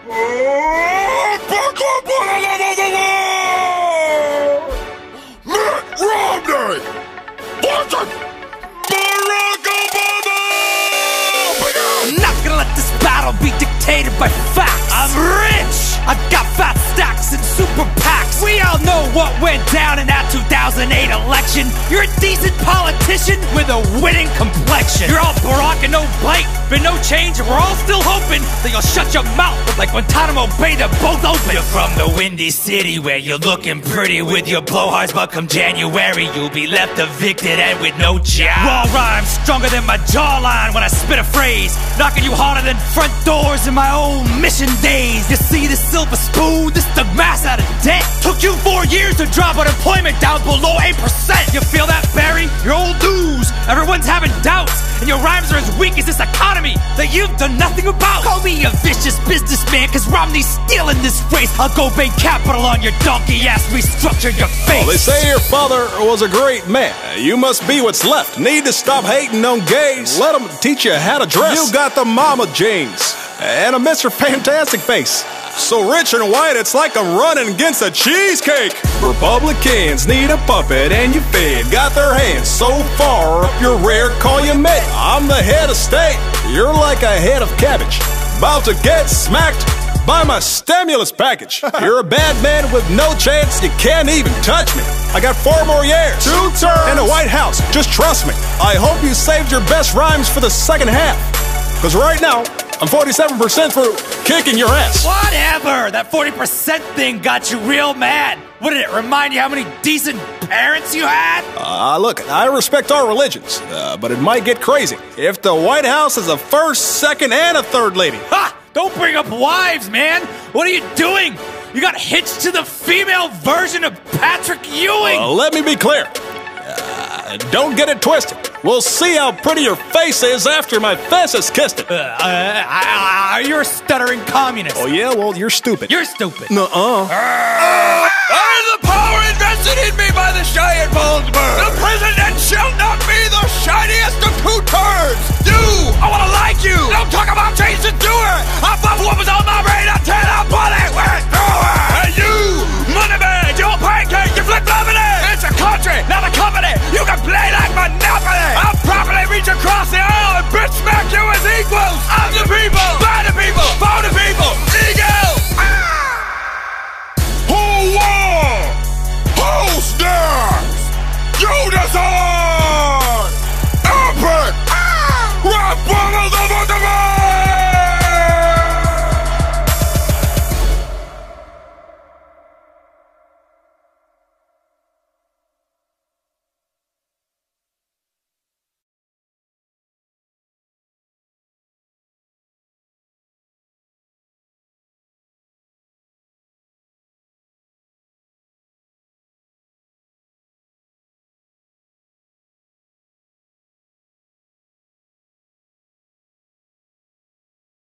Mitt Romney versus Barack Obama! I'm not gonna let this battle be dictated by facts. I'm rich! I've got fat stacks and super PACs. We all know what went down in that 2008 election. You're a decent politician with a winning complexion. You're all Barack and no bite, but no change. We're all still hoping that you'll shut your mouth like Guantanamo Bay, they're both open. You're from the Windy City where you're looking pretty with your blowhards, but come January you'll be left evicted and with no job. Raw rhymes stronger than my jawline when I spit a phrase, knocking you harder than front doors in my old mission days. You see this silver spoon, this took mass out of debt. Took you 4 years to drop unemployment down below 8%. You feel that, Barry? You're old news. Everyone's having doubts, and your rhymes are as weak as this economy that you've done nothing about. Call me a vicious businessman, cause Romney's stealing this race. I'll go bank capital on your donkey ass, restructure your face. Well, they say your father was a great man. You must be what's left. Need to stop hating on gays. Let them teach you how to dress. You got the mama jeans and a Mr. Fantastic face. So rich and white, it's like I'm running against a cheesecake. Republicans need a puppet and you fed. Got their hands so far up your rear, call you mate. I'm the head of state, you're like a head of cabbage. About to get smacked by my stimulus package. You're a bad man with no chance, you can't even touch me. I got 4 more years, 2 terms, and the White House, just trust me. I hope you saved your best rhymes for the second half, cause right now, I'm 47% through kicking your ass. Whatever! That 40% thing got you real mad. What did it remind you how many decent parents you had? Look, I respect our religions, but it might get crazy if the White House is a first, second, and a third lady. Ha! Don't bring up wives, man! What are you doing? You got hitched to the female version of Patrick Ewing! Let me be clear. Don't get it twisted. We'll see how pretty your face is after my fist has kissed it. You're a stuttering communist. Oh yeah? Well, you're stupid. You're stupid. Nuh-uh. I am the power invested in me by the Cheyenne Paulsburg. The president shall not be the shiniest of 2 turds. I want to like you. Don't talk about Jason Stewart.